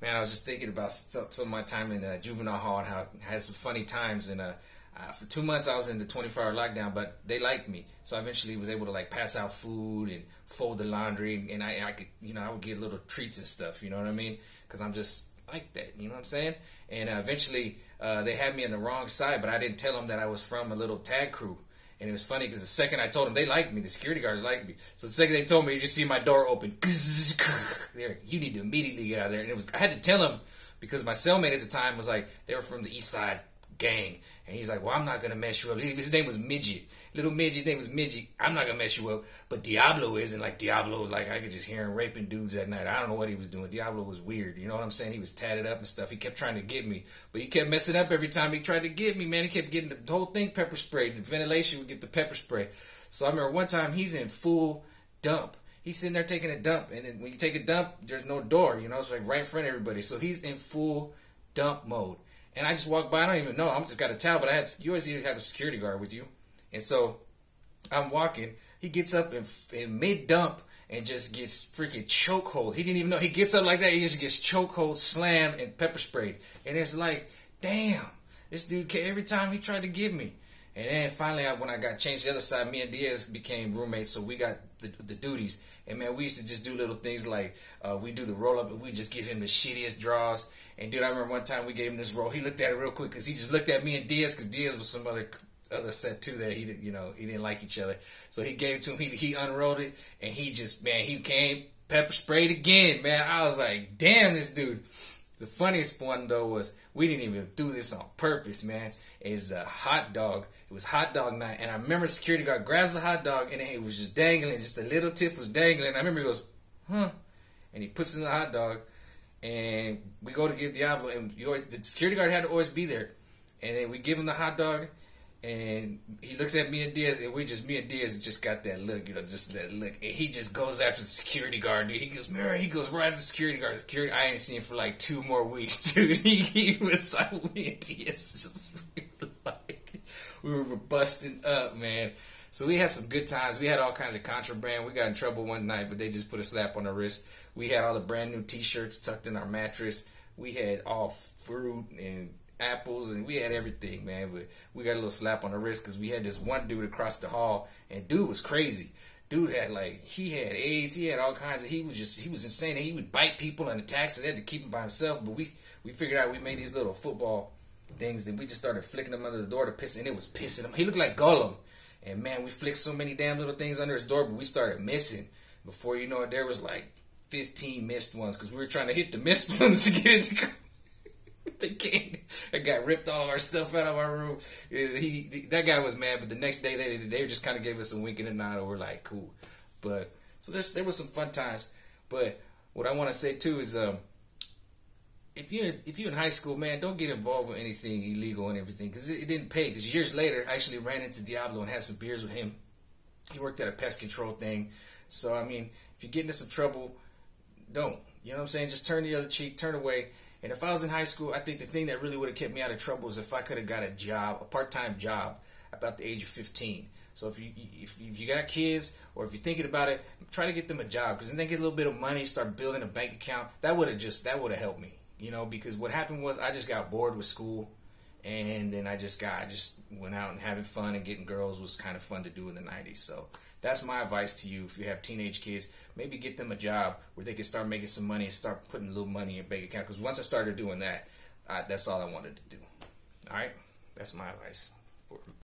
Man, I was just thinking about some of my time in juvenile hall and how I had some funny times. And for 2 months, I was in the 24-hour lockdown, but they liked me, so I eventually was able to like pass out food and fold the laundry, and I could, I would get little treats and stuff. You know what I mean? Because I'm just like that. You know what I'm saying? And eventually, they had me on the wrong side, but I didn't tell them that I was from a little tag crew. And it was funny because the second I told them, they liked me. The security guards liked me. So the second they told me, you just see my door open. There, you need to immediately get out of there. And I had to tell them because my cellmate at the time was like, they were from the East Side gang. And he's like, well, I'm not going to mess you up. His name was Midget. Little Midget, his name was Midget. I'm not going to mess you up. But Diablo isn't. Like, Diablo, like, I could just hear him raping dudes at night. I don't know what he was doing. Diablo was weird. You know what I'm saying? He was tatted up and stuff. He kept trying to get me. But he kept messing up every time he tried to get me, man. He kept getting the whole thing pepper sprayed. The ventilation would get the pepper spray. So I remember one time he's in full dump. He's sitting there taking a dump. And then when you take a dump, there's no door. It's like right in front of everybody. So he's in full dump mode. And I just walked by. I don't even know. I'm just got a towel. But you always have a security guard with you. And so I'm walking. He gets up in mid-dump and just gets freaking chokehold. He didn't even know. He gets up like that. He just gets chokehold, slammed, and pepper sprayed. And it's like, damn, this dude, every time he tried to get me. And then finally, when I got changed to the other side, me and Diaz became roommates, so we got the duties. And, man, we used to just do little things like we do the roll-up, and we just give him the shittiest draws. And, dude, I remember one time we gave him this roll. He looked at it real quick because he just looked at me and Diaz because Diaz was some other set, too, that he didn't like each other. So he gave it to him. He unrolled it, and he just, man, he came pepper sprayed again, man. I was like, damn, this dude. The funniest one, though, was we didn't even do this on purpose, man. It's a hot dog. It was hot dog night, and I remember the security guard grabs the hot dog, and it was just dangling. Just a little tip was dangling. I remember he goes, huh, and he puts it in the hot dog, and we go to give Diablo, and the security guard had to always be there, and then we give him the hot dog, and he looks at me and Diaz, and me and Diaz just got that look, just that look, and he just goes after the security guard, dude. He goes, Mary, he goes right after the security guard. I ain't seen him for like 2 more weeks, dude. He was like, me and Diaz just like, we were busting up, man. So we had some good times. We had all kinds of contraband. We got in trouble one night, but they just put a slap on the wrist. We had all the brand new T-shirts tucked in our mattress. We had all fruit and apples, and we had everything, man. But we got a little slap on the wrist because we had this one dude across the hall, and dude was crazy. Dude had he had AIDS. He had all kinds of. He was insane. He would bite people and attack, so they had to keep him by himself. But we figured out we made these little football things, and we just started flicking them under the door to piss, and it was pissing him. He looked like Gollum. And, man, we flicked so many damn little things under his door, but we started missing. Before you know it, there was like 15 missed ones because we were trying to hit the missed ones to get into. They came. I got ripped all of our stuff out of our room. That guy was mad, but the next day they just kind of gave us a wink and a nod, and we're like, cool. But so there was some fun times. But what I want to say too is, if you're in high school, man, don't get involved with anything illegal and everything because it didn't pay. Because years later, I actually ran into Diablo and had some beers with him. He worked at a pest control thing. So, I mean, if you get into some trouble, don't. You know what I'm saying? Just turn the other cheek, turn away. And if I was in high school, I think the thing that really would have kept me out of trouble is if I could have got a job, a part-time job, about the age of 15. So if you got kids or if you're thinking about it, try to get them a job because then they get a little bit of money, start building a bank account. That would have helped me. Because what happened was I just got bored with school, and then I just went out and having fun and getting girls was kind of fun to do in the 90s. So that's my advice to you. If you have teenage kids, maybe get them a job where they can start making some money and start putting a little money in your bank account. Because once I started doing that, that's all I wanted to do. All right? That's my advice.